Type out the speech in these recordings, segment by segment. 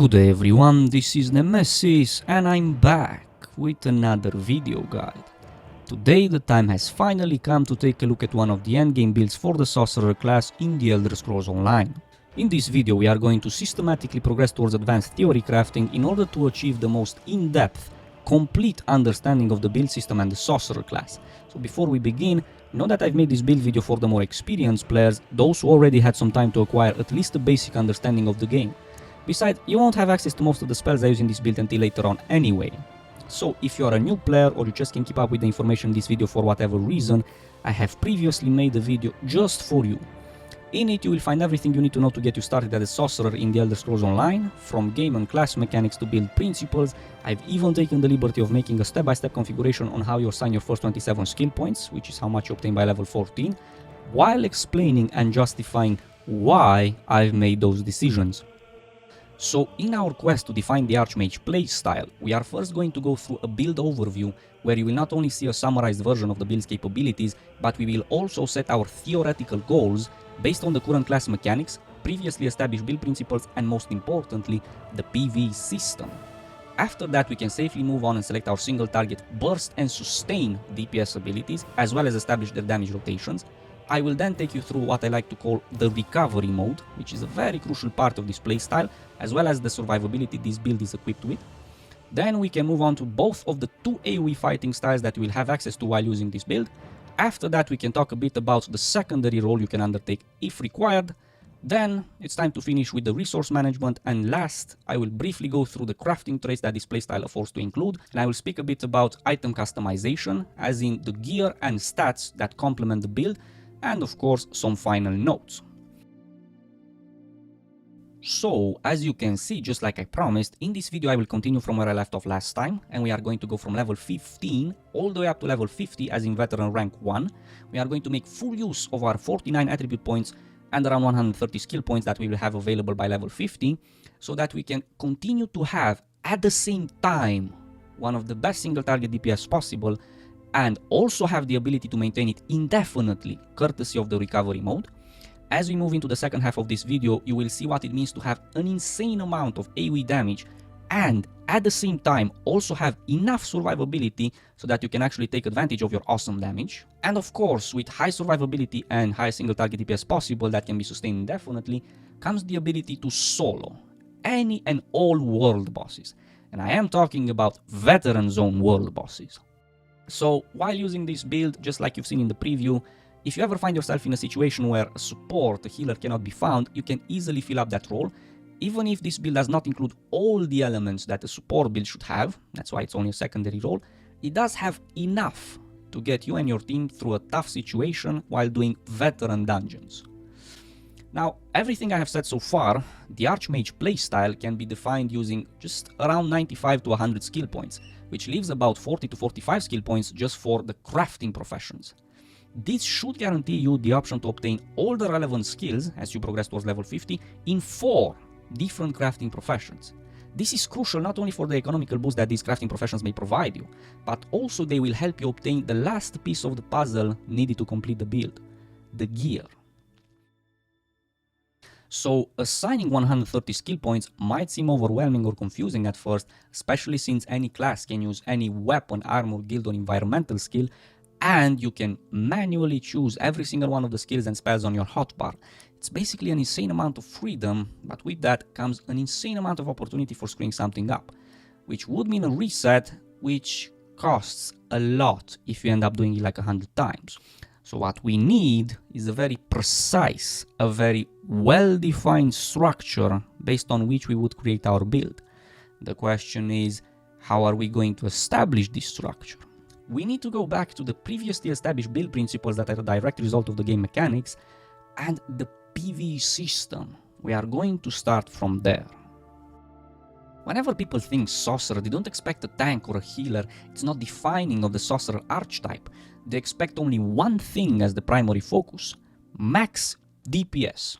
Good day everyone, this is Nemesis and I'm back with another video guide. Today the time has finally come to take a look at one of the endgame builds for the sorcerer class in the Elder Scrolls Online. In this video we are going to systematically progress towards advanced theory crafting in order to achieve the most in-depth, complete understanding of the build system and the sorcerer class. So before we begin, know that I've made this build video for the more experienced players, those who already had some time to acquire at least a basic understanding of the game. Besides, you won't have access to most of the spells I use in this build until later on anyway. So if you are a new player or you just can't keep up with the information in this video for whatever reason, I have previously made a video just for you. In it you will find everything you need to know to get you started as a sorcerer in the Elder Scrolls Online, from game and class mechanics to build principles. I've even taken the liberty of making a step-by-step configuration on how you assign your first 27 skill points, which is how much you obtain by level 14, while explaining and justifying why I've made those decisions. So in our quest to define the Archmage playstyle, we are first going to go through a build overview where you will not only see a summarized version of the build's capabilities, but we will also set our theoretical goals based on the current class mechanics, previously established build principles, and most importantly, the PvE system. After that we can safely move on and select our single target burst and sustain DPS abilities, as well as establish their damage rotations. I will then take you through what I like to call the recovery mode, which is a very crucial part of this playstyle, as well as the survivability this build is equipped with. Then we can move on to both of the two AoE fighting styles that you will have access to while using this build. After that we can talk a bit about the secondary role you can undertake if required. Then it's time to finish with the resource management, and last I will briefly go through the crafting traits that this playstyle affords to include, and I will speak a bit about item customization, as in the gear and stats that complement the build, and of course some final notes. So, as you can see, just like I promised, in this video I will continue from where I left off last time, and we are going to go from level 15 all the way up to level 50 as in veteran rank 1. We are going to make full use of our 49 attribute points and around 130 skill points that we will have available by level 50, so that we can continue to have at the same time one of the best single target DPS possible, and also have the ability to maintain it indefinitely, courtesy of the recovery mode. As we move into the second half of this video, you will see what it means to have an insane amount of AoE damage and at the same time also have enough survivability so that you can actually take advantage of your awesome damage. And of course, with high survivability and high single target DPS possible that can be sustained indefinitely, comes the ability to solo any and all world bosses. And I am talking about veteran zone world bosses. So while using this build, just like you've seen in the preview, if you ever find yourself in a situation where a support, a healer cannot be found, you can easily fill up that role. Even if this build does not include all the elements that a support build should have, that's why it's only a secondary role, it does have enough to get you and your team through a tough situation while doing veteran dungeons. Now, everything I have said so far, the Archmage playstyle can be defined using just around 95 to 100 skill points, which leaves about 40 to 45 skill points just for the crafting professions. This should guarantee you the option to obtain all the relevant skills as you progress towards level 50 in 4 different crafting professions. This is crucial not only for the economical boost that these crafting professions may provide you, but also they will help you obtain the last piece of the puzzle needed to complete the build, the gear. So assigning 130 skill points might seem overwhelming or confusing at first, especially since any class can use any weapon, armor, guild or environmental skill, and you can manually choose every single one of the skills and spells on your hotbar. It's basically an insane amount of freedom, but with that comes an insane amount of opportunity for screwing something up, which would mean a reset, which costs a lot if you end up doing it like 100 times. So what we need is a very precise, a very well-defined structure based on which we would create our build. The question is, how are we going to establish this structure? We need to go back to the previously established build principles that are a direct result of the game mechanics and the PvE system. We are going to start from there. Whenever people think sorcerer, they don't expect a tank or a healer. It's not defining of the sorcerer archetype. They expect only one thing as the primary focus: max DPS.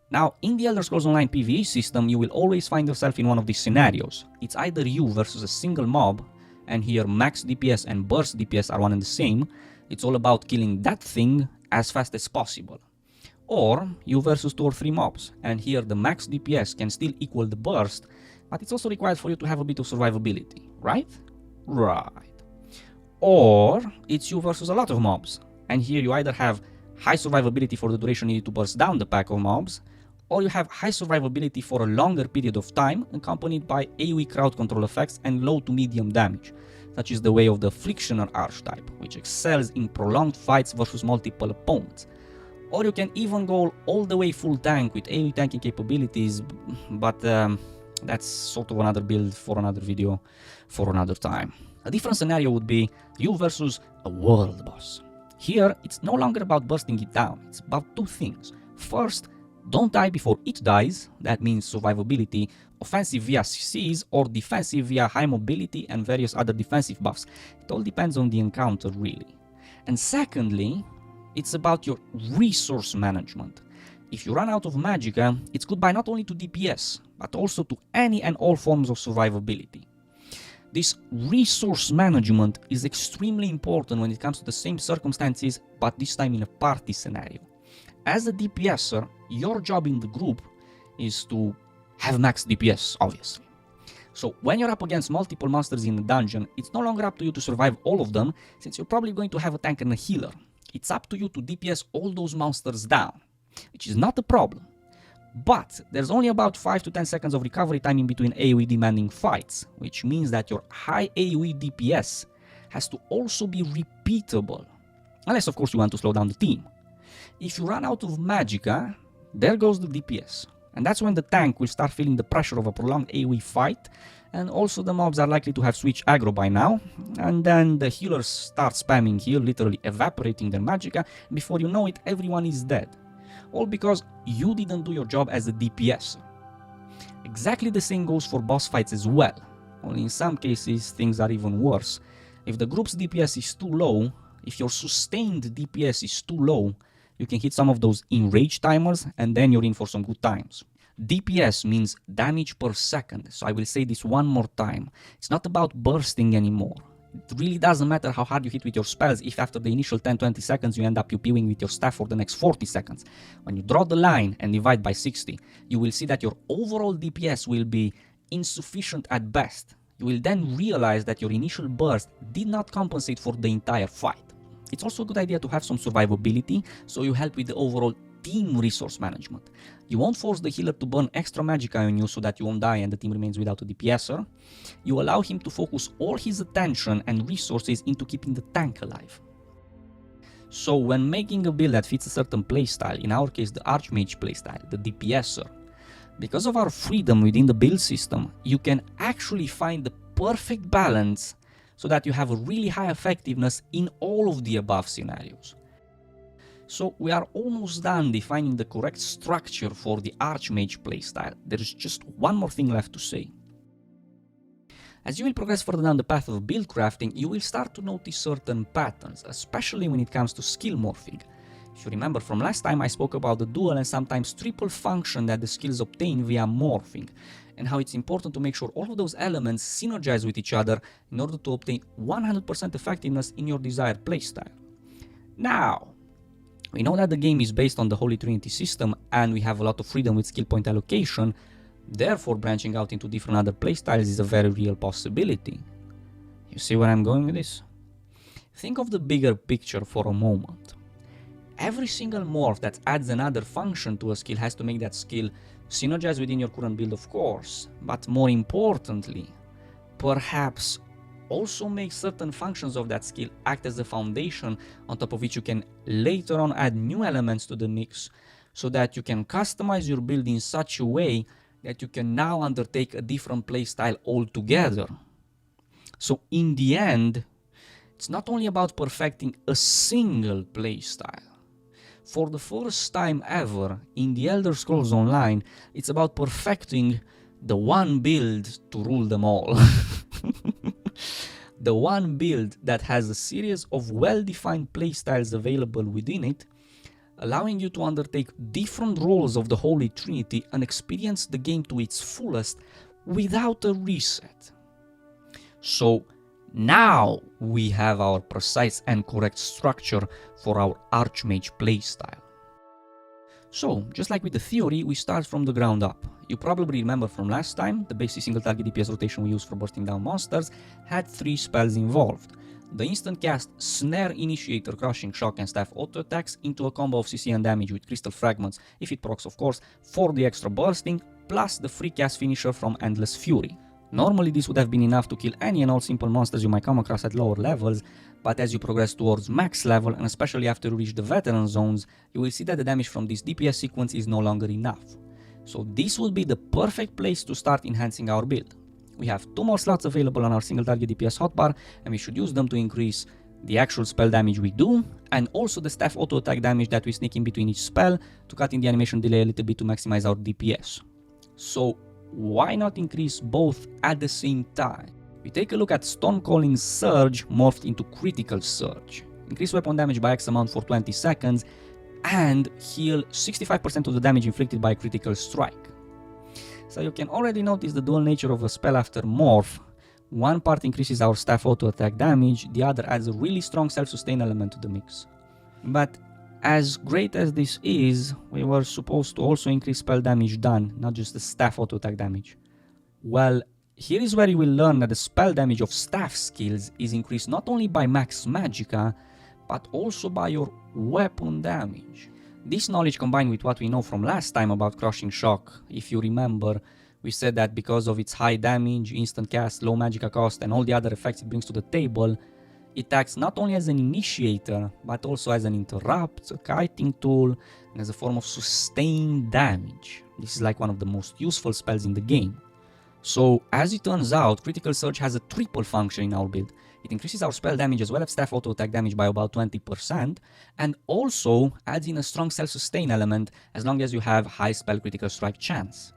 Now, in the Elder Scrolls Online PvE system, you will always find yourself in one of these scenarios. It's either you versus a single mob, and here max DPS and burst DPS are one and the same. It's all about killing that thing as fast as possible. Or you versus 2 or 3 mobs, and here the max DPS can still equal the burst, but it's also required for you to have a bit of survivability, right? Right. Or it's you versus a lot of mobs, and here you either have high survivability for the duration needed to burst down the pack of mobs, or you have high survivability for a longer period of time, accompanied by AoE crowd control effects and low to medium damage, such is the way of the Frictioner archetype, which excels in prolonged fights versus multiple opponents. Or you can even go all the way full tank with AoE tanking capabilities, but that's sort of another build for another video for another time. A different scenario would be you versus a world boss. Here, it's no longer about bursting it down, it's about two things. First, don't die before it dies, that means survivability, offensive via CCs, or defensive via high mobility and various other defensive buffs. It all depends on the encounter, really. And secondly, it's about your resource management. If you run out of magicka, it's goodbye not only to DPS, but also to any and all forms of survivability. This resource management is extremely important when it comes to the same circumstances, but this time in a party scenario. As a DPSer, your job in the group is to have max DPS, obviously. So when you're up against multiple monsters in the dungeon, it's no longer up to you to survive all of them, since you're probably going to have a tank and a healer. It's up to you to DPS all those monsters down, which is not a problem. But there's only about 5 to 10 seconds of recovery time in between AoE demanding fights, which means that your high AoE DPS has to also be repeatable, unless of course you want to slow down the team. If you run out of magicka, there goes the DPS, and that's when the tank will start feeling the pressure of a prolonged AoE fight, and also the mobs are likely to have switched aggro by now, and then the healers start spamming heal, literally evaporating their magicka, and before you know it, everyone is dead. All because you didn't do your job as a DPS. Exactly the same goes for boss fights as well, only in some cases things are even worse. If the group's DPS is too low, if your sustained DPS is too low, you can hit some of those enrage timers and then you're in for some good times. DPS means damage per second, so I will say this one more time. It's not about bursting anymore. It really doesn't matter how hard you hit with your spells if after the initial 10-20 seconds you end up pew-pewing with your staff for the next 40 seconds. When you draw the line and divide by 60, you will see that your overall DPS will be insufficient at best. You will then realize that your initial burst did not compensate for the entire fight. It's also a good idea to have some survivability, so you help with the overall team resource management. You won't force the healer to burn extra magicka on you so that you won't die and the team remains without a DPSer. You allow him to focus all his attention and resources into keeping the tank alive. So when making a build that fits a certain playstyle, in our case the Archmage playstyle, the DPSer, because of our freedom within the build system, you can actually find the perfect balance so that you have a really high effectiveness in all of the above scenarios. So we are almost done defining the correct structure for the Archmage playstyle. There is just one more thing left to say. As you will progress further down the path of build crafting, you will start to notice certain patterns, especially when it comes to skill morphing. If you remember from last time, I spoke about the dual and sometimes triple function that the skills obtain via morphing, and how it's important to make sure all of those elements synergize with each other in order to obtain 100% effectiveness in your desired playstyle. Now, we know that the game is based on the Holy Trinity system and we have a lot of freedom with skill point allocation, therefore branching out into different other playstyles is a very real possibility. You see where I'm going with this? Think of the bigger picture for a moment. Every single morph that adds another function to a skill has to make that skill synergize within your current build, of course, but more importantly, perhaps also make certain functions of that skill act as the foundation on top of which you can later on add new elements to the mix, so that you can customize your build in such a way that you can now undertake a different playstyle altogether. So in the end, it's not only about perfecting a single playstyle. For the first time ever in the Elder Scrolls Online, it's about perfecting the one build to rule them all. The one build that has a series of well-defined playstyles available within it, allowing you to undertake different roles of the Holy Trinity and experience the game to its fullest without a reset. So now we have our precise and correct structure for our Archmage playstyle. So, just like with the theory, we start from the ground up. You probably remember from last time, the basic single target DPS rotation we used for bursting down monsters had 3 spells involved. The instant cast Snare, Initiator, Crushing Shock and Staff auto attacks into a combo of CC and damage with Crystal Fragments, if it procs of course, for the extra bursting, plus the free cast finisher from Endless Fury. Normally this would have been enough to kill any and all simple monsters you might come across at lower levels, but as you progress towards max level, and especially after you reach the veteran zones, you will see that the damage from this DPS sequence is no longer enough. So this would be the perfect place to start enhancing our build. We have 2 more slots available on our single target DPS hotbar, and we should use them to increase the actual spell damage we do, and also the staff auto attack damage that we sneak in between each spell to cut in the animation delay a little bit to maximize our DPS. So why not increase both at the same time? We take a look at Stormcalling's Surge morphed into Critical Surge. Increase weapon damage by X amount for 20 seconds and heal 65% of the damage inflicted by a critical strike. So you can already notice the dual nature of a spell after morph. One part increases our staff auto attack damage, the other adds a really strong self-sustain element to the mix. But as great as this is, we were supposed to also increase spell damage done, not just the staff auto attack damage. Well, here is where you will learn that the spell damage of staff skills is increased not only by max magicka, but also by your weapon damage. This knowledge combined with what we know from last time about Crushing Shock, if you remember, we said that because of its high damage, instant cast, low magicka cost and all the other effects it brings to the table, it acts not only as an initiator, but also as an interrupt, a kiting tool, and as a form of sustained damage. This is like one of the most useful spells in the game. So, as it turns out, Critical Surge has a triple function in our build. It increases our spell damage as well as staff auto attack damage by about 20%, and also adds in a strong self-sustain element as long as you have high spell critical strike chance.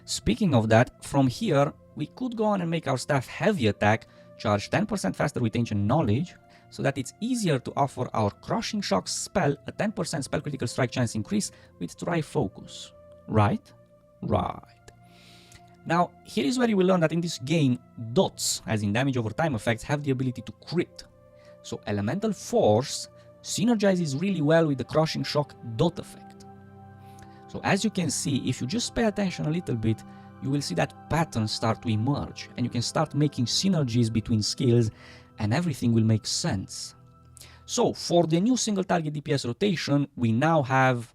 Speaking of that, from here, we could go on and make our staff heavy attack charge 10% faster with Ancient Knowledge, so that it's easier to offer our Crushing Shock spell a 10% spell critical strike chance increase with Try Focus. Right? Right. Now, here is where you will learn that in this game, dots, as in damage over time effects, have the ability to crit. So Elemental Force synergizes really well with the Crushing Shock dot effect. So as you can see, if you just pay attention a little bit, you will see that patterns start to emerge, and you can start making synergies between skills, and everything will make sense. So for the new single target DPS rotation, we now have...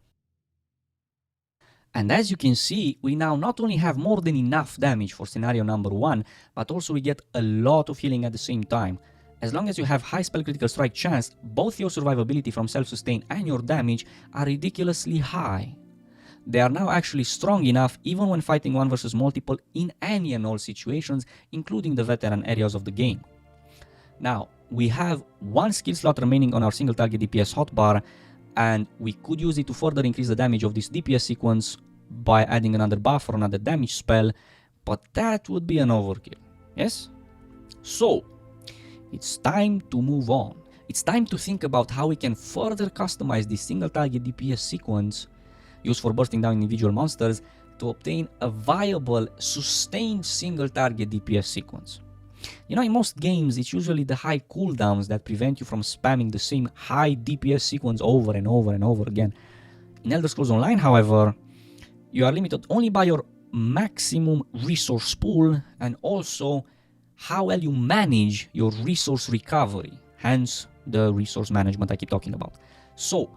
And as you can see, we now not only have more than enough damage for scenario number 1, but also we get a lot of healing at the same time. As long as you have high spell critical strike chance, both your survivability from self-sustain and your damage are ridiculously high. They are now actually strong enough even when fighting 1 versus multiple in any and all situations, including the veteran areas of the game. Now, we have 1 skill slot remaining on our single target DPS hotbar, and we could use it to further increase the damage of this DPS sequence by adding another buff or another damage spell, but that would be an overkill, yes? So, it's time to move on. It's time to think about how we can further customize this single target DPS sequence used for bursting down individual monsters to obtain a viable, sustained single target DPS sequence. You know, in most games, it's usually the high cooldowns that prevent you from spamming the same high DPS sequence over and over and over again. In Elder Scrolls Online, however, you are limited only by your maximum resource pool and also how well you manage your resource recovery, hence the resource management I keep talking about. So,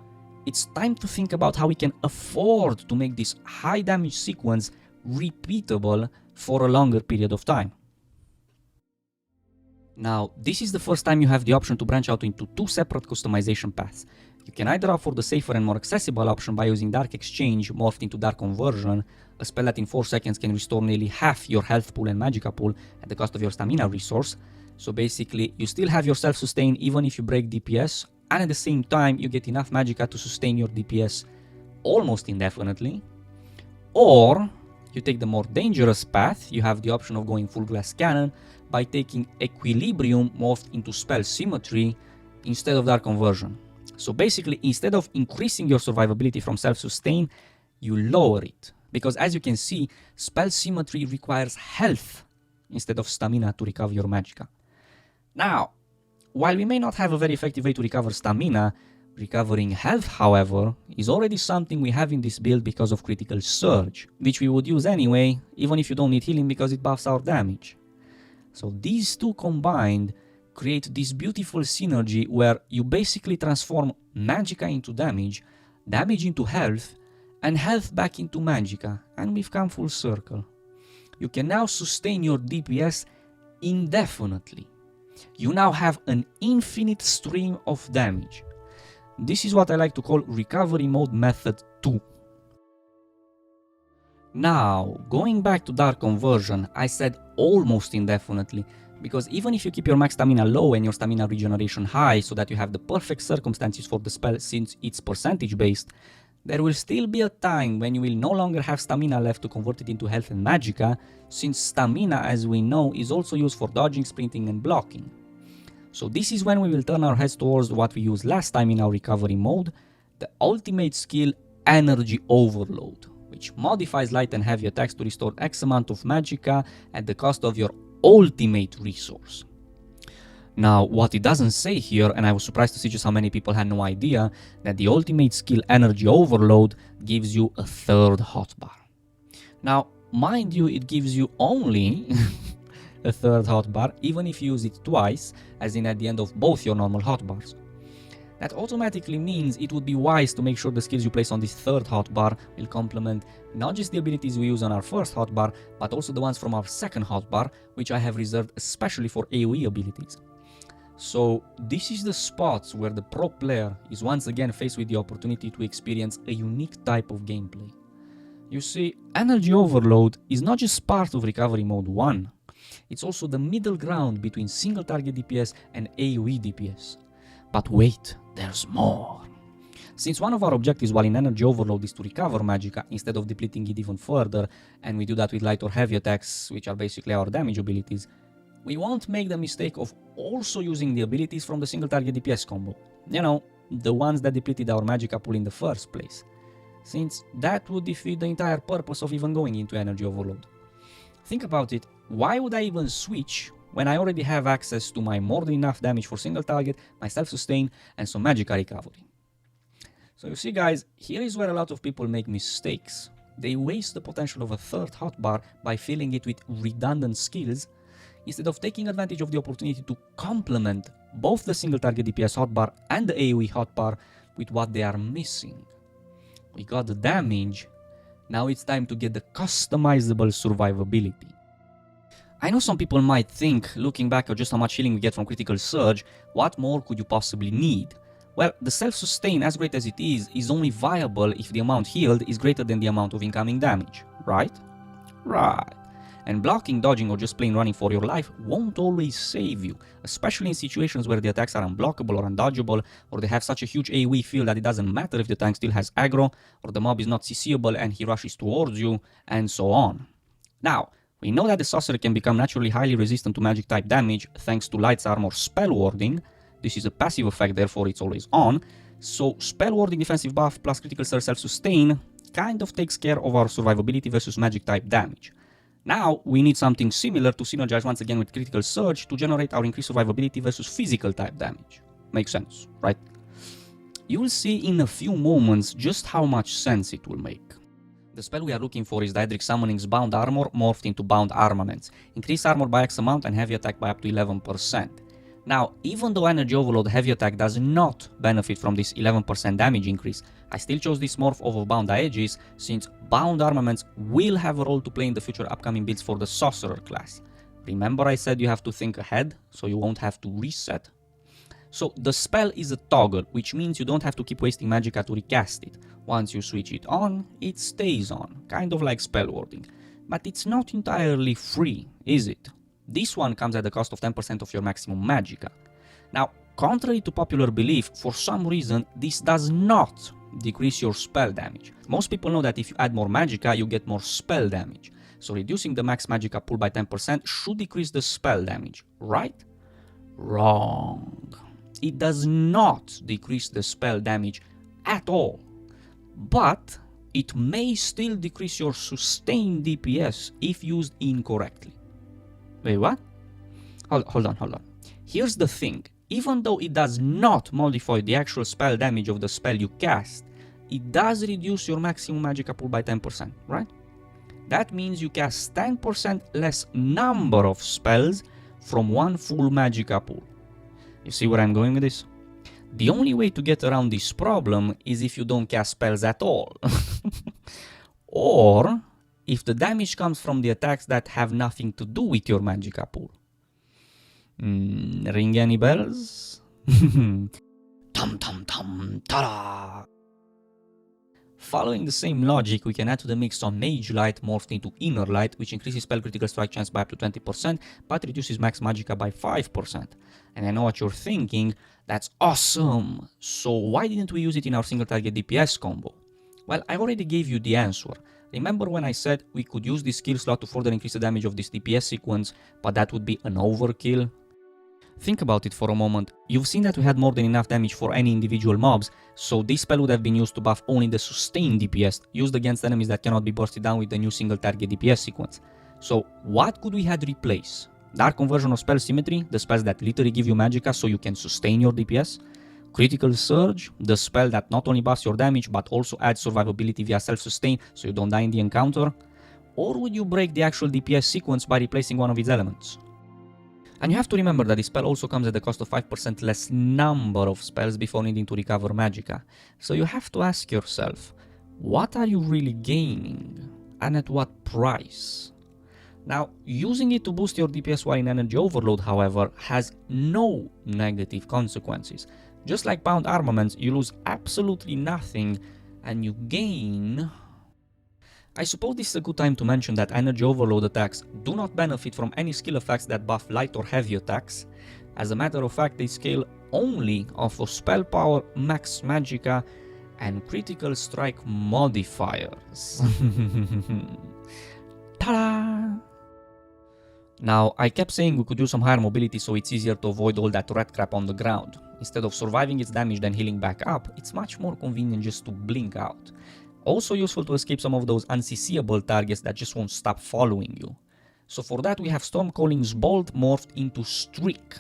it's time to think about how we can afford to make this high damage sequence repeatable for a longer period of time. Now, this is the first time you have the option to branch out into 2 separate customization paths. You can either opt for the safer and more accessible option by using Dark Exchange morphed into Dark Conversion, a spell that in 4 seconds can restore nearly half your health pool and magicka pool at the cost of your stamina resource. So basically, you still have your self-sustain even if you break DPS, and at the same time you get enough magicka to sustain your DPS almost indefinitely. Or, you take the more dangerous path, you have the option of going full glass cannon by taking Equilibrium morphed into Spell Symmetry instead of Dark Conversion. So basically, instead of increasing your survivability from self-sustain, you lower it. Because as you can see, Spell Symmetry requires health instead of stamina to recover your magicka. Now, while we may not have a very effective way to recover stamina, Recovering health, however, is already something we have in this build because of critical surge, which we would use anyway, even if you don't need healing because it buffs our damage. So these two combined create this beautiful synergy where you basically transform magicka into damage, damage into health, and health back into magicka, and we've come full circle. You can now sustain your DPS indefinitely. You now have an infinite stream of damage. This is what I like to call recovery mode method 2. Now, going back to Dark Conversion, I said almost indefinitely, because even if you keep your max stamina low and your stamina regeneration high so that you have the perfect circumstances for the spell since it's percentage based, there will still be a time when you will no longer have stamina left to convert it into health and magicka, since stamina, as we know, is also used for dodging, sprinting and blocking. So this is when we will turn our heads towards what we used last time in our recovery mode, the ultimate skill Energy Overload, which modifies light and heavy attacks to restore X amount of magicka at the cost of your ultimate resource. Now, what it doesn't say here, and I was surprised to see just how many people had no idea, that the ultimate skill Energy Overload gives you a third hotbar. Now, mind you, it gives you only a third hotbar, even if you use it twice, as in at the end of both your normal hotbars. That automatically means it would be wise to make sure the skills you place on this third hotbar will complement not just the abilities we use on our first hotbar, but also the ones from our second hotbar, which I have reserved especially for AoE abilities. So this is the spots where the pro player is once again faced with the opportunity to experience a unique type of gameplay. You see, Energy Overload is not just part of Recovery Mode 1, it's also the middle ground between single target DPS and AoE DPS. But wait, there's more. Since one of our objectives while in Energy Overload is to recover magicka instead of depleting it even further, and we do that with light or heavy attacks, which are basically our damage abilities, we won't make the mistake of also using the abilities from the single target DPS combo. You know, the ones that depleted our magicka pool in the first place, since that would defeat the entire purpose of even going into Energy Overload. Think about it, why would I even switch when I already have access to my more than enough damage for single target, my self-sustain, and some magicka recovery? So you see guys, here is where a lot of people make mistakes. They waste the potential of a third hotbar by filling it with redundant skills, instead of taking advantage of the opportunity to complement both the single target DPS hotbar and the AoE hotbar with what they are missing. We got the damage, now it's time to get the customizable survivability. I know some people might think, looking back at just how much healing we get from critical surge, what more could you possibly need? Well, the self-sustain, as great as it is only viable if the amount healed is greater than the amount of incoming damage, right? Right. And blocking, dodging, or just plain running for your life won't always save you, especially in situations where the attacks are unblockable or undodgeable, or they have such a huge AoE field that it doesn't matter if the tank still has aggro, or the mob is not CCable and he rushes towards you, and so on. Now, we know that the sorcerer can become naturally highly resistant to magic type damage thanks to Light's Armor spell warding. This is a passive effect, therefore it's always on. So spell warding defensive buff plus critical surge self-sustain kind of takes care of our survivability versus magic type damage. Now we need something similar to synergize once again with critical surge to generate our increased survivability versus physical type damage. Makes sense, right? You will see in a few moments just how much sense it will make. The spell we are looking for is Daedric Summoning's Bound Armor morphed into Bound Armaments. Increase armor by X amount and heavy attack by up to 11%. Now, even though Energy Overload heavy attack does not benefit from this 11% damage increase, I still chose this morph over Bound Aegis since Bound Armaments will have a role to play in the future upcoming builds for the Sorcerer class. Remember I said you have to think ahead, so you won't have to reset? So the spell is a toggle, which means you don't have to keep wasting magicka to recast it. Once you switch it on, it stays on, kind of like spell warding. But it's not entirely free, is it? This one comes at the cost of 10% of your maximum magicka. Now, contrary to popular belief, for some reason, this does not decrease your spell damage. Most people know that if you add more magicka, you get more spell damage. So reducing the max magicka pool by 10% should decrease the spell damage, right? Wrong. It does not decrease the spell damage at all. But it may still decrease your sustained DPS if used incorrectly. Wait, what? Hold on. Here's the thing. even though it does not modify the actual spell damage of the spell you cast, it does reduce your maximum magicka pool by 10%, right? That means you cast 10% less number of spells from one full magicka pool. You see where I'm going with this? The only way to get around this problem is if you don't cast spells at all. Or if the damage comes from the attacks that have nothing to do with your magicka pool. Ring any bells? Tum tum tum ta-da! Following the same logic, we can add to the mix some Mage Light morphed into Inner Light, which increases spell critical strike chance by up to 20%, but reduces max magicka by 5%. And I know what you're thinking, that's awesome! So why didn't we use it in our single target DPS combo? Well, I already gave you the answer. Remember when I said we could use this skill slot to further increase the damage of this DPS sequence, but that would be an overkill? Think about it for a moment. You've seen that we had more than enough damage for any individual mobs, so this spell would have been used to buff only the sustained DPS, used against enemies that cannot be bursted down with the new single target DPS sequence. So what could we have replaced? Dark Conversion of Spell Symmetry, the spells that literally give you magicka so you can sustain your DPS. Critical Surge, the spell that not only buffs your damage but also adds survivability via self-sustain so you don't die in the encounter. Or would you break the actual DPS sequence by replacing one of its elements? And you have to remember that this spell also comes at the cost of 5% less number of spells before needing to recover magicka. So you have to ask yourself, what are you really gaining? And at what price? Now, using it to boost your DPS while in Energy Overload, however, has no negative consequences. Just like bound armaments, you lose absolutely nothing and you gain... I suppose this is a good time to mention that Energy Overload attacks do not benefit from any skill effects that buff light or heavy attacks. As a matter of fact, they scale only off of spell power, max magicka, and critical strike modifiers. Ta-da! Now, I kept saying we could use some higher mobility so it's easier to avoid all that red crap on the ground. Instead of surviving its damage then healing back up, it's much more convenient just to blink out. Also useful to escape some of those unseeable targets that just won't stop following you. So for that we have Stormcalling's Bolt morphed into Streak.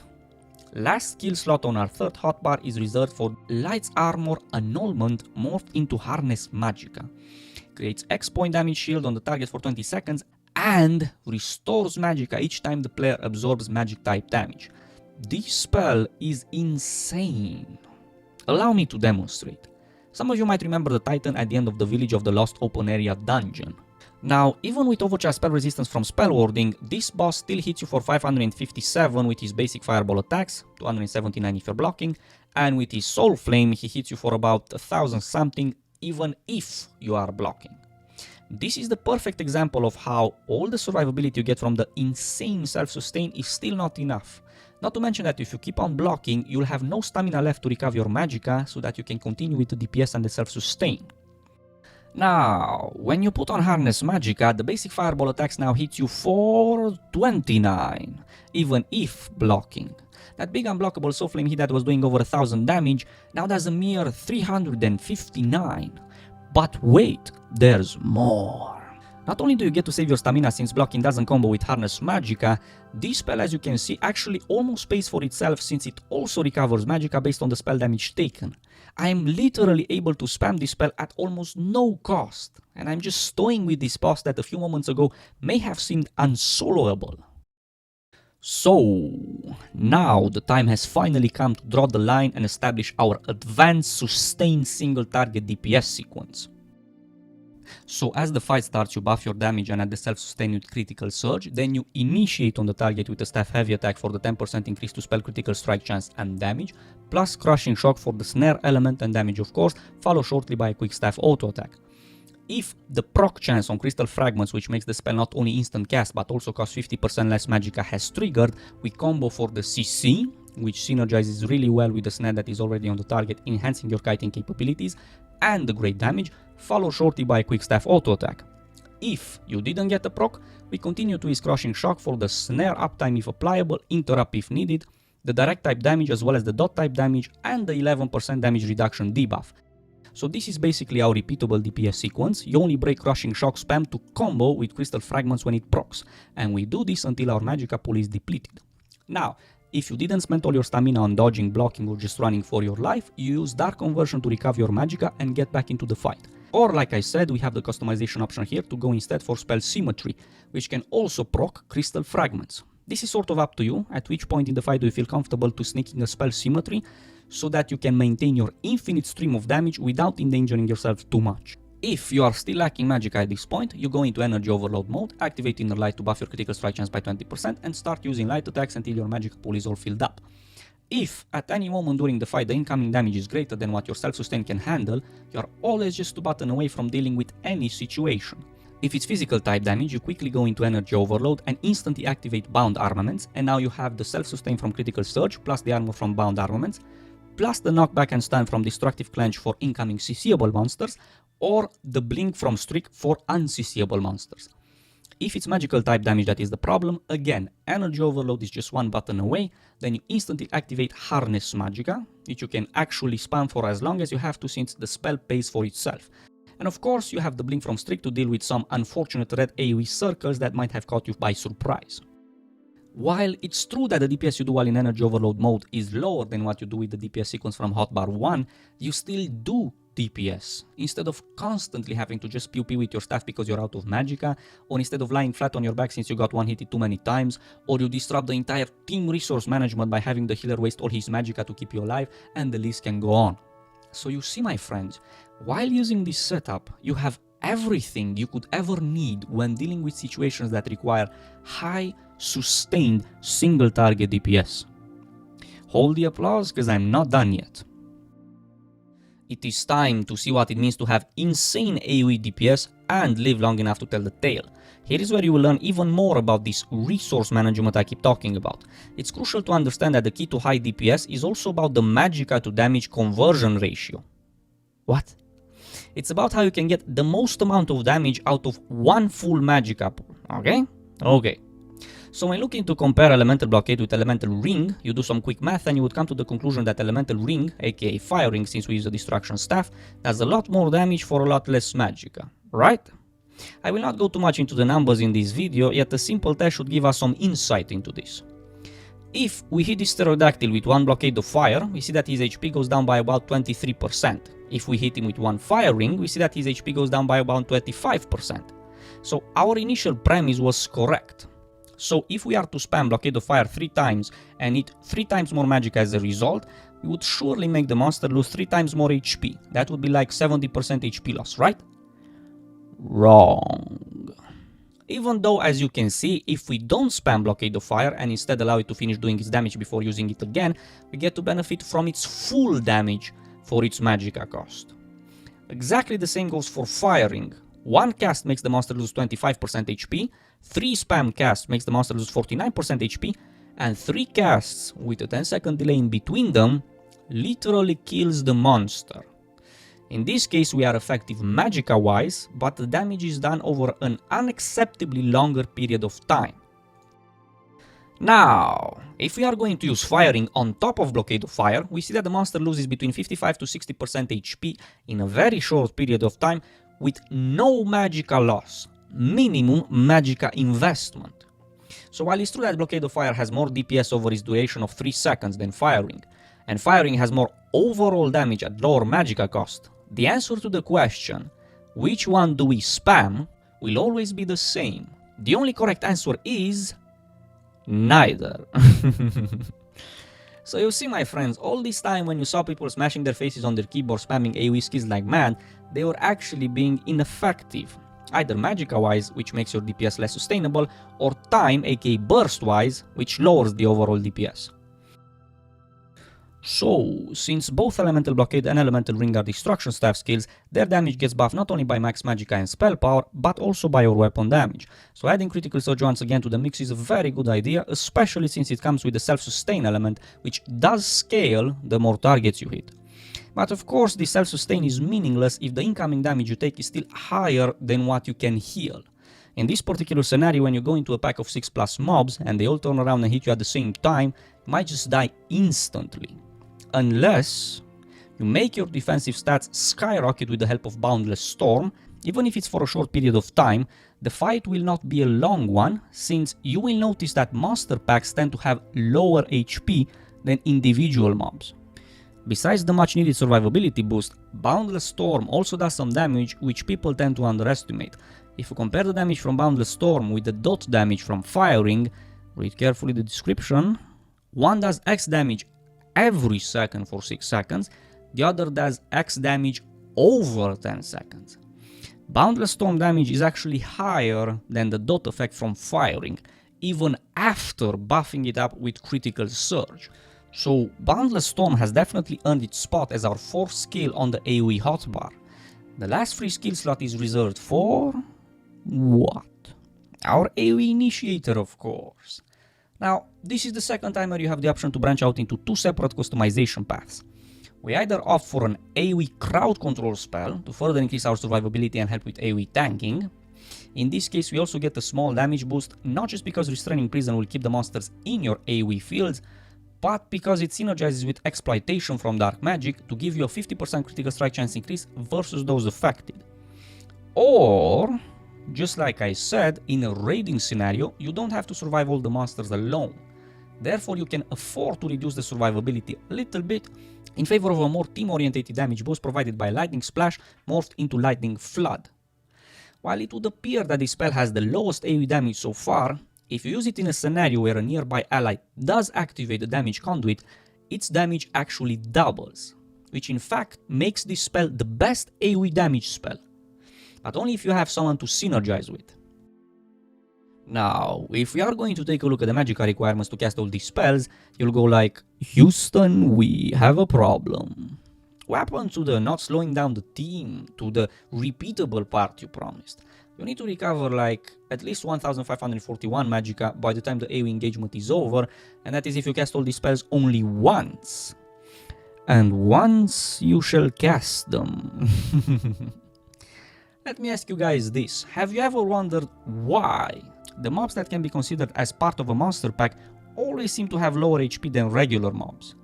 Last skill slot on our third hotbar is reserved for Light's Armor Annulment morphed into Harness Magicka. Creates X point damage shield on the target for 20 seconds and restores magicka each time the player absorbs magic type damage. This spell is insane. Allow me to demonstrate. Some of you might remember the Titan at the end of the Village of the Lost open area dungeon. Now, even with overcharged spell resistance from spell warding, this boss still hits you for 557 with his basic fireball attacks, 279 if you're blocking, and with his Soul Flame he hits you for about 1000 something even if you are blocking. This is the perfect example of how all the survivability you get from the insane self-sustain is still not enough. Not to mention that if you keep on blocking, you'll have no stamina left to recover your magicka so that you can continue with the DPS and the self-sustain. Now, when you put on Harness Magicka, the basic fireball attacks now hit you for 29, even if blocking. That big unblockable Soul Flame hit that was doing over 1000 damage now does a mere 359. But wait, there's more. Not only do you get to save your stamina since blocking doesn't combo with Harness Magicka, this spell, as you can see, actually almost pays for itself since it also recovers magicka based on the spell damage taken. I am literally able to spam this spell at almost no cost, and I'm just toying with this boss that a few moments ago may have seemed unsoloable. So, now the time has finally come to draw the line and establish our advanced sustained single target DPS sequence. So as the fight starts, you buff your damage and add the self-sustain with critical surge, then you initiate on the target with a staff heavy attack for the 10% increase to spell critical strike chance and damage, plus crushing shock for the snare element and damage of course, followed shortly by a quick staff auto attack. If the proc chance on crystal fragments, which makes the spell not only instant cast but also costs 50% less magicka, has triggered, we combo for the CC, which synergizes really well with the snare that is already on the target, enhancing your kiting capabilities, and the great damage, followed shortly by a quick staff auto attack. If you didn't get the proc, we continue to use crushing shock for the snare uptime if applicable, interrupt if needed, the direct type damage as well as the dot type damage, and the 11% damage reduction debuff. So this is basically our repeatable DPS sequence. You only break crushing shock spam to combo with crystal fragments when it procs, and we do this until our magicka pool is depleted. Now, If you didn't spend all your stamina on dodging, blocking or just running for your life, you use Dark Conversion to recover your magicka and get back into the fight. Or like I said, we have the customization option here to go instead for spell symmetry, which can also proc crystal fragments. This is sort of up to you, at which point in the fight do you feel comfortable to sneaking a spell symmetry so that you can maintain your infinite stream of damage without endangering yourself too much. If you are still lacking magicka at this point, you go into energy overload mode, activate inner light to buff your critical strike chance by 20% and start using light attacks until your magicka pool is all filled up. If at any moment during the fight the incoming damage is greater than what your self-sustain can handle, you are always just 2 buttons away from dealing with any situation. If it's physical type damage, you quickly go into energy overload and instantly activate bound armaments, and now you have the self-sustain from critical surge plus the armor from bound armaments, plus the knockback and stun from destructive clench for incoming CCable monsters, or the blink from streak for unCCable monsters. If it's magical type damage that is the problem, again, energy overload is just 1 button away, then you instantly activate harness magicka, which you can actually spam for as long as you have to since the spell pays for itself. And of course you have the blink from streak to deal with some unfortunate red AoE circles that might have caught you by surprise. While it's true that the DPS you do while in energy overload mode is lower than what you do with the DPS sequence from hotbar 1, you still do DPS, instead of constantly having to just pew with your staff because you're out of magicka, or instead of lying flat on your back since you got one-hitted too many times, or you disrupt the entire team resource management by having the healer waste all his magicka to keep you alive, and the list can go on. So you see, my friends, while using this setup, you have everything you could ever need when dealing with situations that require high, sustained, single target DPS. Hold the applause, because I'm not done yet. It is time to see what it means to have insane AoE DPS and live long enough to tell the tale. Here is where you will learn even more about this resource management I keep talking about. It's crucial to understand that the key to high DPS is also about the magicka to damage conversion ratio. What? It's about how you can get the most amount of damage out of one full magicka pool, okay? Okay. So when looking to compare Elemental Blockade with Elemental Ring, you do some quick math and you would come to the conclusion that Elemental Ring, aka Fire Ring since we use the Destruction Staff, does a lot more damage for a lot less magicka, right? I will not go too much into the numbers in this video, yet a simple test should give us some insight into this. If we hit this pterodactyl with 1 Blockade of Fire, we see that his HP goes down by about 23%. If we hit him with 1 Fire Ring, we see that his HP goes down by about 25%. So our initial premise was correct. So if we are to spam Blockade of Fire 3 times and hit 3 times more magicka as a result, we would surely make the monster lose 3 times more HP. That would be like 70% HP loss, right? Wrong. Even though, as you can see, if we don't spam Blockade of Fire and instead allow it to finish doing its damage before using it again, we get to benefit from its full damage for its magicka cost. Exactly the same goes for Fire Ring. 1 cast makes the monster lose 25% HP, 3 spam casts makes the monster lose 49% HP, and 3 casts with a 10-second delay in between them literally kills the monster. In this case we are effective magicka wise, but the damage is done over an unacceptably longer period of time. Now, if we are going to use Fire Ring on top of Blockade of Fire, we see that the monster loses between 55 to 60% HP in a very short period of time with no magicka loss, minimum magicka investment. So while it's true that Blockade of Fire has more DPS over its duration of 3 seconds than Fire Ring, and Fire Ring has more overall damage at lower magicka cost, the answer to the question, which one do we spam, will always be the same. The only correct answer is neither. So you see, my friends, all this time when you saw people smashing their faces on their keyboard spamming AoE skills like mad, they were actually being ineffective. Either magicka wise, which makes your DPS less sustainable, or time, aka burst wise, which lowers the overall DPS. So, since both Elemental Blockade and Elemental Ring are Destruction Staff skills, their damage gets buffed not only by max magicka and spell power, but also by your weapon damage. So adding Critical Surge once again to the mix is a very good idea, especially since it comes with the self-sustain element, which does scale the more targets you hit. But of course, the self-sustain is meaningless if the incoming damage you take is still higher than what you can heal. In this particular scenario, when you go into a pack of 6+ mobs and they all turn around and hit you at the same time, you might just die instantly. Unless you make your defensive stats skyrocket with the help of Boundless Storm, even if it's for a short period of time, the fight will not be a long one, since you will notice that monster packs tend to have lower HP than individual mobs. Besides the much needed survivability boost, Boundless Storm also does some damage which people tend to underestimate. If you compare the damage from Boundless Storm with the dot damage from firing, read carefully the description, one does X damage every second for 6 seconds, the other does X damage over 10 seconds. Boundless Storm damage is actually higher than the dot effect from firing, even after buffing it up with Critical Surge. So Boundless Storm has definitely earned its spot as our 4th skill on the AoE hotbar. The last free skill slot is reserved for... what? Our AoE Initiator, of course. Now, this is the second time where you have the option to branch out into 2 separate customization paths. We either opt for an AoE crowd control spell to further increase our survivability and help with AoE tanking. In this case, we also get a small damage boost, not just because Restraining Prison will keep the monsters in your AoE fields, but because it synergizes with Exploitation from Dark Magic to give you a 50% critical strike chance increase versus those affected. Or, just like I said, in a raiding scenario, you don't have to survive all the monsters alone. Therefore, you can afford to reduce the survivability a little bit in favor of a more team-orientated damage boost provided by Lightning Splash morphed into Lightning Flood. While it would appear that this spell has the lowest AoE damage so far, if you use it in a scenario where a nearby ally does activate the damage conduit, its damage actually doubles, which in fact makes this spell the best AoE damage spell, but only if you have someone to synergize with. Now, if we are going to take a look at the magica requirements to cast all these spells, you'll go like, Houston, we have a problem. What happened to the not slowing down the team, to the repeatable part you promised? You need to recover like at least 1541 magica by the time the AoE engagement is over, and that is if you cast all these spells only once. And once you shall cast them. Let me ask you guys this, have you ever wondered why the mobs that can be considered as part of a monster pack always seem to have lower HP than regular mobs?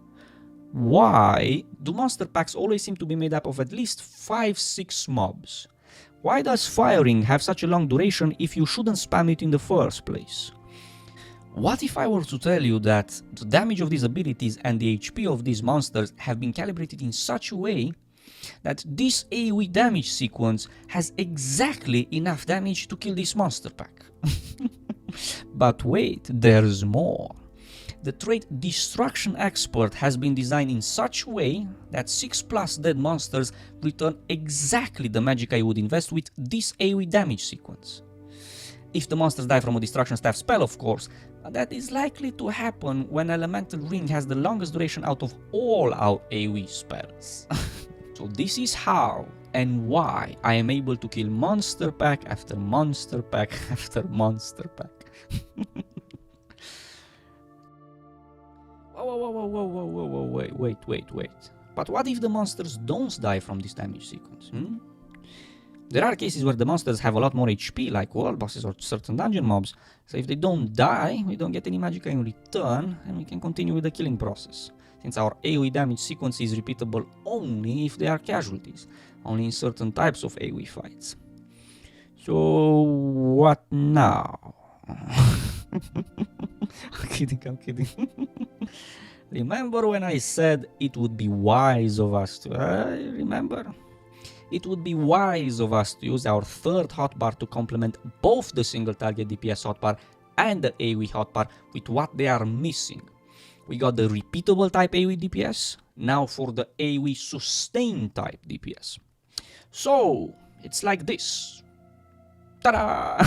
Why do monster packs always seem to be made up of at least 5-6 mobs? Why does firing have such a long duration if you shouldn't spam it in the first place? What if I were to tell you that the damage of these abilities and the HP of these monsters have been calibrated in such a way that this AoE damage sequence has exactly enough damage to kill this monster pack? But wait, there's more. The trait Destruction Expert has been designed in such a way that 6+ dead monsters return exactly the magic I would invest with this AoE damage sequence. If the monsters die from a Destruction Staff spell, of course, but that is likely to happen when Elemental Ring has the longest duration out of all our AoE spells. So this is how and why I am able to kill monster pack after monster pack after monster pack. Whoa, wait. But what if the monsters don't die from this damage sequence? There are cases where the monsters have a lot more HP, like world bosses or certain dungeon mobs, so if they don't die, we don't get any magic in return, and we can continue with the killing process, since our AoE damage sequence is repeatable only if they are casualties, only in certain types of AoE fights. So, what now? I'm kidding. Remember when I said it would be wise of us to... remember? It would be wise of us to use our 3rd hotbar to complement both the single target DPS hotbar and the AoE hotbar with what they are missing. We got the repeatable type AoE DPS, now for the AoE sustain type DPS. So, it's like this. Ta-da!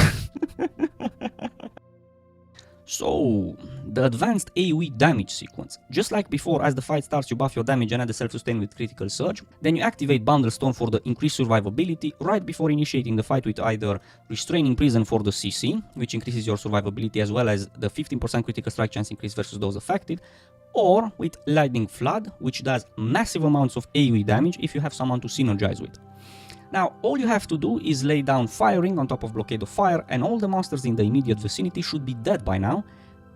So, the advanced AoE damage sequence. Just like before, as the fight starts, you buff your damage and add the self-sustain with Critical Surge. Then you activate Bundle Stone for the increased survivability right before initiating the fight with either Restraining Prison for the CC, which increases your survivability as well as the 15% critical strike chance increase versus those affected, or with Lightning Flood, which does massive amounts of AoE damage if you have someone to synergize with. Now, all you have to do is lay down firing on top of Blockade of Fire, and all the monsters in the immediate vicinity should be dead by now,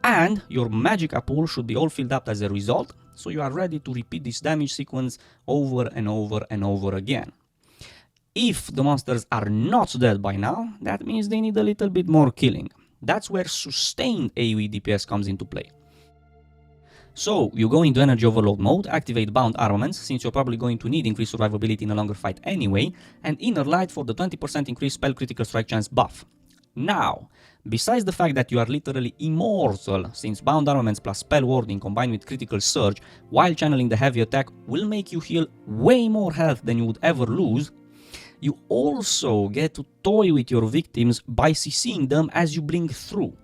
and your Magicka pool should be all filled up as a result, so you are ready to repeat this damage sequence over and over and over again. If the monsters are not dead by now, that means they need a little bit more killing. That's where sustained AoE DPS comes into play. So, you go into energy overload mode, activate bound armaments, since you're probably going to need increased survivability in a longer fight anyway, and inner light for the 20% increased spell critical strike chance buff. Now, besides the fact that you are literally immortal, since bound armaments plus spell warding combined with critical surge while channeling the heavy attack will make you heal way more health than you would ever lose, you also get to toy with your victims by CCing them as you blink through.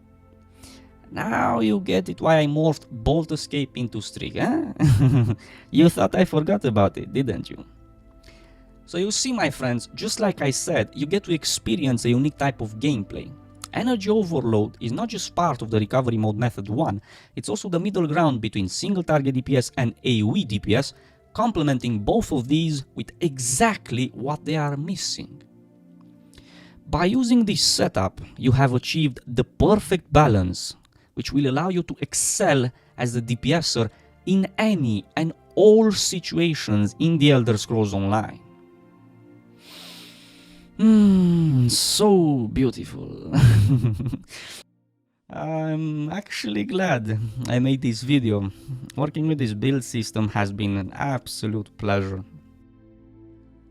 Now you get it why I morphed Bolt Escape into Streak, eh? You thought I forgot about it, didn't you? So you see, my friends, just like I said, you get to experience a unique type of gameplay. Energy Overload is not just part of the recovery mode method 1, it's also the middle ground between single target DPS and AoE DPS, complementing both of these with exactly what they are missing. By using this setup, you have achieved the perfect balance, which will allow you to excel as a DPSer in any and all situations in the Elder Scrolls Online. So beautiful. I'm actually glad I made this video. Working with this build system has been an absolute pleasure.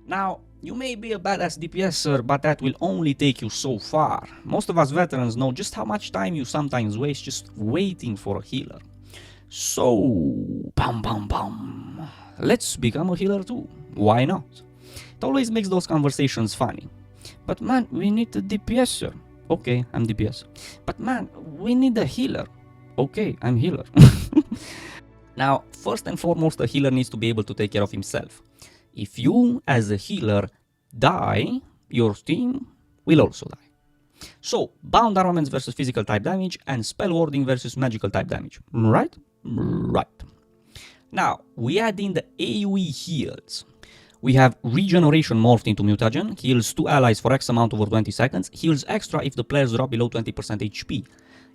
Now, you may be a badass DPSer, but that will only take you so far. Most of us veterans know just how much time you sometimes waste just waiting for a healer. So, let's become a healer too. Why not? It always makes those conversations funny. But man, we need a DPSer. Okay, I'm DPS. But man, we need a healer. Okay, I'm healer. Now, first and foremost, a healer needs to be able to take care of himself. If you, as a healer, die, your team will also die. So, bound armaments versus physical type damage and spell warding versus magical type damage. Right? Right. Now, we add in the AoE heals. We have Regeneration morphed into Mutagen, heals 2 allies for X amount over 20 seconds, heals extra if the players drop below 20% HP.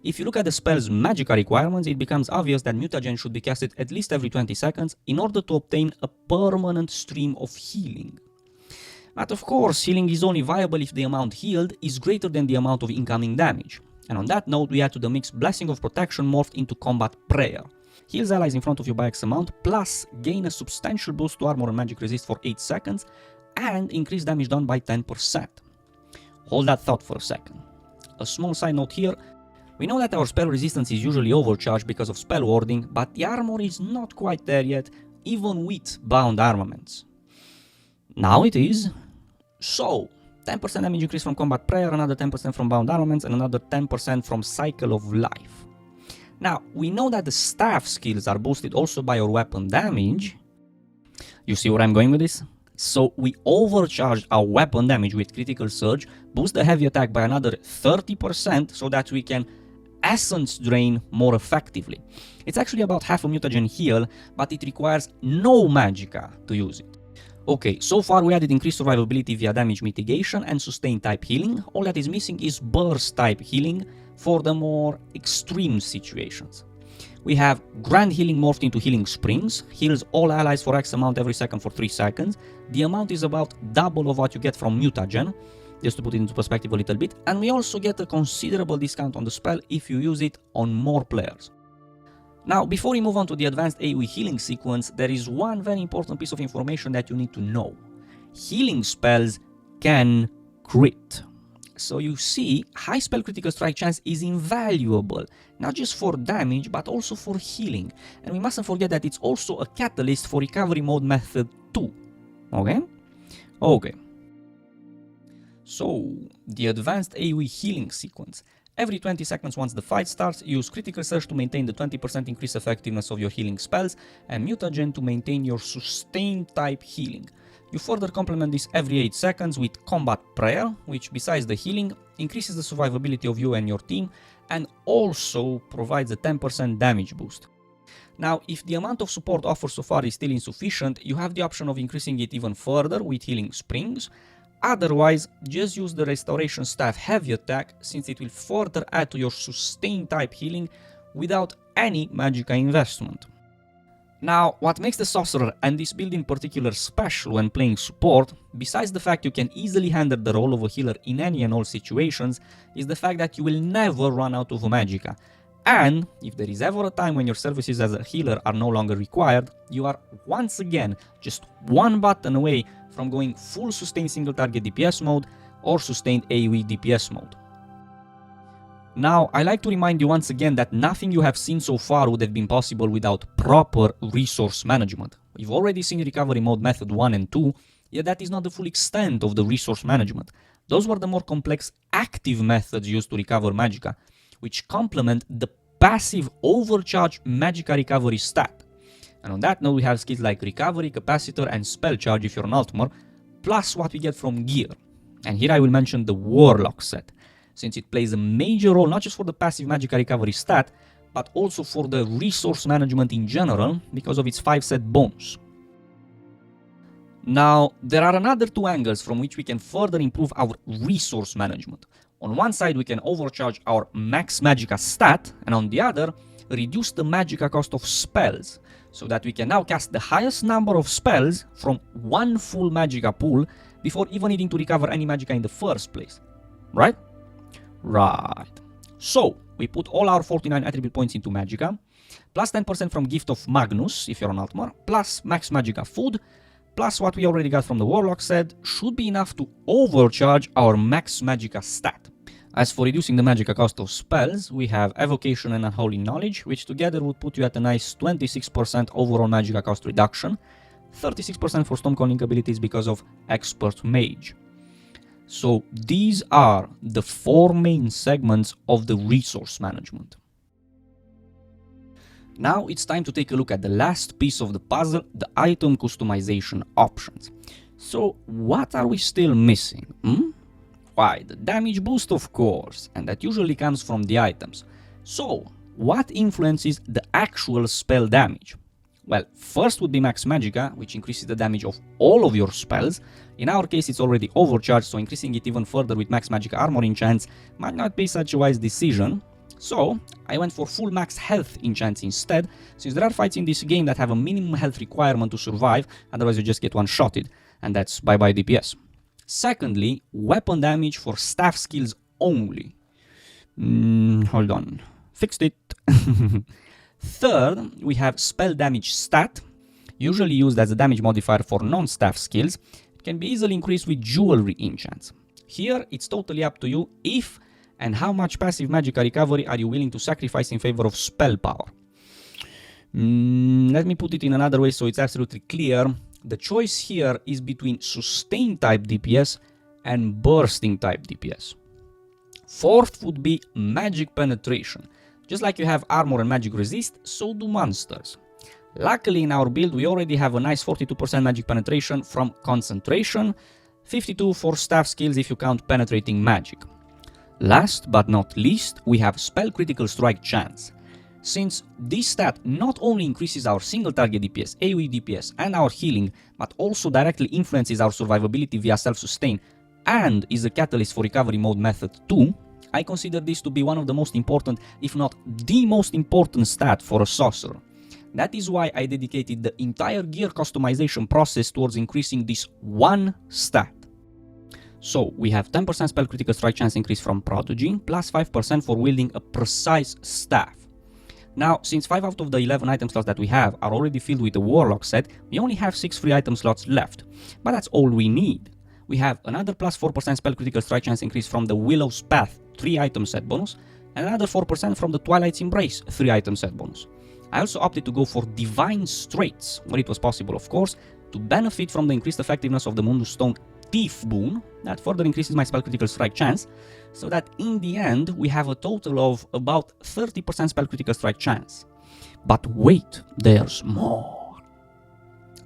If you look at the spell's magica requirements, it becomes obvious that Mutagen should be casted at least every 20 seconds in order to obtain a permanent stream of healing. But of course, healing is only viable if the amount healed is greater than the amount of incoming damage. And on that note, we add to the mix Blessing of Protection morphed into Combat Prayer. Heals allies in front of you by X amount, plus gain a substantial boost to armor and magic resist for 8 seconds, and increase damage done by 10%. Hold that thought for a second. A small side note here, we know that our spell resistance is usually overcharged because of spell warding, but the armor is not quite there yet, even with bound armaments. Now it is. So, 10% damage increase from Combat Prayer, another 10% from bound armaments, and another 10% from Cycle of Life. Now, we know that the staff skills are boosted also by your weapon damage. You see where I'm going with this? So we overcharged our weapon damage with critical surge, boost the heavy attack by another 30% so that we can essence drain more effectively. It's actually about half a mutagen heal, but it requires no magicka to use it. Okay, so far we added increased survivability via damage mitigation and sustain type healing. All that is missing is burst type healing for the more extreme situations. We have Grand Healing morphed into Healing Springs, heals all allies for X amount every second for 3 seconds. The amount is about double of what you get from Mutagen, just to put it into perspective a little bit, and we also get a considerable discount on the spell if you use it on more players. Now, before we move on to the advanced AoE healing sequence, there is one very important piece of information that you need to know. Healing spells can crit. So you see, high spell critical strike chance is invaluable, not just for damage, but also for healing. And we mustn't forget that it's also a catalyst for recovery mode method 2. Okay? Okay. So, the advanced AoE healing sequence. Every 20 seconds once the fight starts, use critical surge to maintain the 20% increased effectiveness of your healing spells, and mutagen to maintain your sustain type healing. You further complement this every 8 seconds with Combat Prayer, which besides the healing, increases the survivability of you and your team, and also provides a 10% damage boost. Now, if the amount of support offered so far is still insufficient, you have the option of increasing it even further with Healing Springs. Otherwise, just use the Restoration Staff Heavy Attack, since it will further add to your sustain type healing without any magicka investment. Now, what makes the sorcerer and this build in particular special when playing support, besides the fact you can easily handle the role of a healer in any and all situations, is the fact that you will never run out of magicka. And if there is ever a time when your services as a healer are no longer required, you are once again just one button away from going full sustained single target DPS mode or sustained AoE DPS mode. Now, I like to remind you once again that nothing you have seen so far would have been possible without proper resource management. We've already seen recovery mode method 1 and 2, yet that is not the full extent of the resource management. Those were the more complex active methods used to recover magicka, which complement the passive overcharge magicka recovery stat. And on that note, we have skills like recovery, capacitor, and spell charge if you're an Altmer, plus what we get from gear. And here I will mention the Warlock set, since it plays a major role not just for the passive magicka recovery stat, but also for the resource management in general because of its 5-set bonus. Now, there are another two angles from which we can further improve our resource management. On one side, we can overcharge our max magicka stat, and on the other, reduce the magicka cost of spells, so that we can now cast the highest number of spells from one full magicka pool before even needing to recover any magicka in the first place. Right? Right. So, we put all our 49 attribute points into magicka, plus 10% from Gift of Magnus, if you're an Altmer, plus max magicka food, plus what we already got from the Warlock set, should be enough to overcharge our max magicka stat. As for reducing the magicka cost of spells, we have Evocation and Unholy Knowledge, which together would put you at a nice 26% overall magicka cost reduction, 36% for Stormcalling abilities because of Expert Mage. So these are the four main segments of the resource management. Now it's time to take a look at the last piece of the puzzle, the item customization options. So what are we still missing? Why, the damage boost, of course, and that usually comes from the items. So what influences the actual spell damage? Well, first would be max magicka, which increases the damage of all of your spells. In our case, it's already overcharged, so increasing it even further with max magicka armor enchants might not be such a wise decision. So, I went for full max health enchants instead, since there are fights in this game that have a minimum health requirement to survive, otherwise you just get one-shotted, and that's bye-bye DPS. Secondly, weapon damage for staff skills only. Hold on. Fixed it. Third, we have spell damage stat, usually used as a damage modifier for non-staff skills. It can be easily increased with jewelry enchants. Here, it's totally up to you if and how much passive magicka recovery are you willing to sacrifice in favor of spell power. Let me put it in another way so it's absolutely clear. The choice here is between sustain type DPS and bursting type DPS. Fourth would be magic penetration. Just like you have armor and magic resist, so do monsters. Luckily in our build we already have a nice 42% magic penetration from concentration, 52 for staff skills if you count penetrating magic. Last but not least, we have spell critical strike chance. Since this stat not only increases our single target DPS, AoE DPS and our healing, but also directly influences our survivability via self-sustain and is a catalyst for recovery mode method 2, I consider this to be one of the most important, if not the most important stat for a sorcerer. That is why I dedicated the entire gear customization process towards increasing this one stat. So we have 10% spell critical strike chance increase from Prodigy, plus 5% for wielding a precise staff. Now, since 5 out of the 11 item slots that we have are already filled with the Warlock set, we only have 6 free item slots left. But that's all we need. We have another plus 4% spell critical strike chance increase from the Willow's Path 3 item set bonus, and another 4% from the Twilight's Embrace 3 item set bonus. I also opted to go for Divine Straits, where it was possible of course, to benefit from the increased effectiveness of the Mundus Stone Thief boon, that further increases my spell critical strike chance, so that in the end we have a total of about 30% spell critical strike chance. But wait, there's more.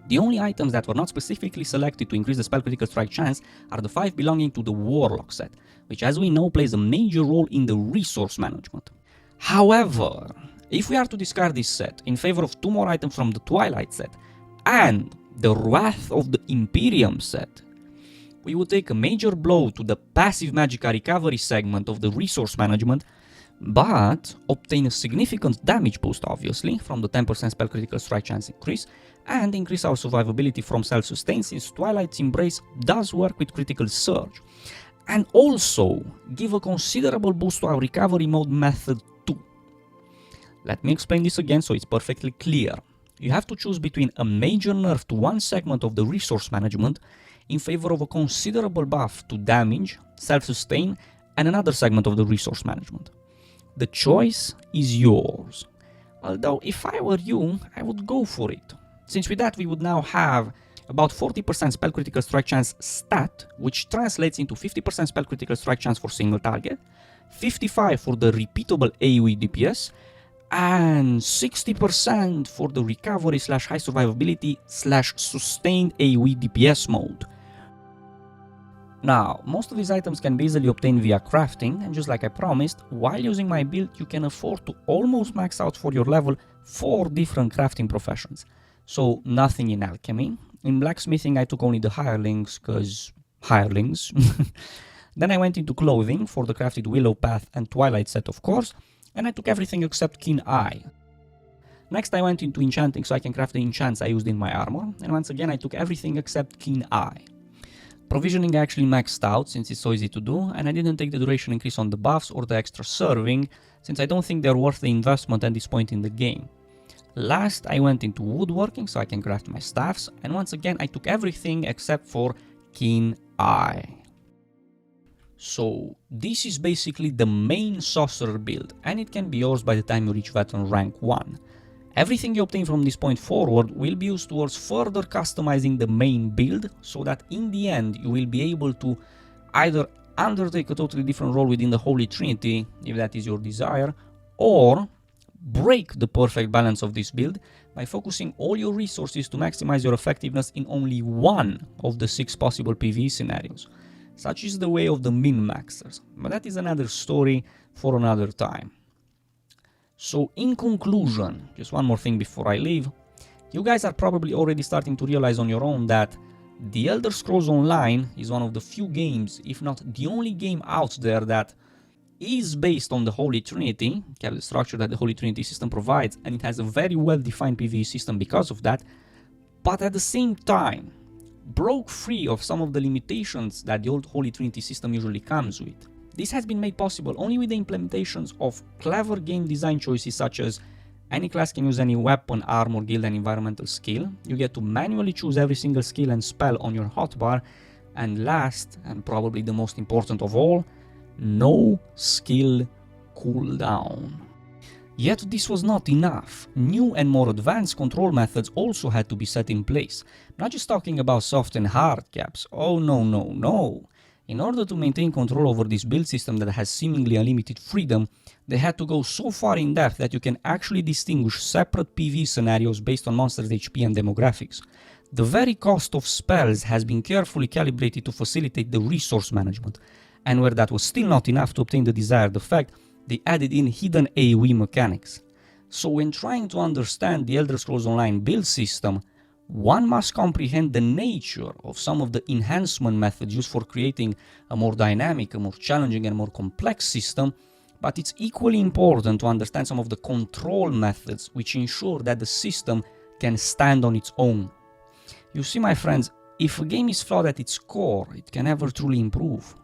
The only items that were not specifically selected to increase the spell critical strike chance are the 5 belonging to the Warlock set, which as we know plays a major role in the resource management. However, if we are to discard this set in favor of 2 more items from the Twilight set and the Wrath of the Imperium set, we would take a major blow to the passive magicka recovery segment of the resource management, but obtain a significant damage boost, obviously, from the 10% spell critical strike chance increase, and increase our survivability from self-sustain, since Twilight's Embrace does work with critical surge, and also give a considerable boost to our recovery mode method too. Let me explain this again so it's perfectly clear. You have to choose between a major nerf to one segment of the resource management in favor of a considerable buff to damage, self-sustain, and another segment of the resource management. The choice is yours. Although if I were you, I would go for it, since with that we would now have about 40% spell critical strike chance stat, which translates into 50% spell critical strike chance for single target, 55% for the repeatable AoE DPS, and 60% for the recovery / high survivability / sustained AoE DPS mode. Now, most of these items can be easily obtained via crafting, and just like I promised, while using my build you can afford to almost max out for your level 4 different crafting professions. So nothing in alchemy. In blacksmithing I took only the hirelings, cause hirelings. Then I went into clothing for the crafted willow path and twilight set, of course, and I took everything except keen eye. Next I went into enchanting so I can craft the enchants I used in my armor, and once again I took everything except keen eye. Provisioning I actually maxed out since it's so easy to do, and I didn't take the duration increase on the buffs or the extra serving, since I don't think they're worth the investment at this point in the game. Last I went into woodworking so I can craft my staffs, and once again I took everything except for keen eye. So this is basically the main sorcerer build, and it can be yours by the time you reach veteran rank 1. Everything you obtain from this point forward will be used towards further customizing the main build, so that in the end you will be able to either undertake a totally different role within the Holy Trinity, if that is your desire, or break the perfect balance of this build by focusing all your resources to maximize your effectiveness in only one of the 6 possible PvE scenarios. Such is the way of the min-maxers, but that is another story for another time. So in conclusion, just one more thing before I leave, you guys are probably already starting to realize on your own that The Elder Scrolls Online is one of the few games, if not the only game out there, that is based on the Holy Trinity, the structure that the Holy Trinity system provides, and it has a very well-defined PvE system because of that, but at the same time broke free of some of the limitations that the old Holy Trinity system usually comes with. This has been made possible only with the implementations of clever game design choices such as any class can use any weapon, armor, guild and environmental skill. You get to manually choose every single skill and spell on your hotbar, and last, and probably the most important of all, no skill cooldown. Yet this was not enough. New and more advanced control methods also had to be set in place. Not just talking about soft and hard caps, oh no. In order to maintain control over this build system that has seemingly unlimited freedom, they had to go so far in depth that you can actually distinguish separate PvE scenarios based on monsters' HP and demographics. The very cost of spells has been carefully calibrated to facilitate the resource management, and where that was still not enough to obtain the desired effect, they added in hidden AoE mechanics. So when trying to understand the Elder Scrolls Online build system, one must comprehend the nature of some of the enhancement methods used for creating a more dynamic, a more challenging and more complex system, but it's equally important to understand some of the control methods which ensure that the system can stand on its own. You see, my friends, if a game is flawed at its core, it can never truly improve.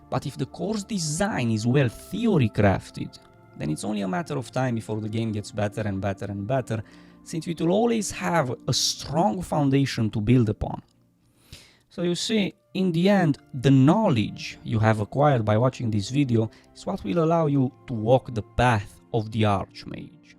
But if the core's design is well theory crafted, then it's only a matter of time before the game gets better and better and better, since it will always have a strong foundation to build upon. So you see, in the end, the knowledge you have acquired by watching this video is what will allow you to walk the path of the Archmage.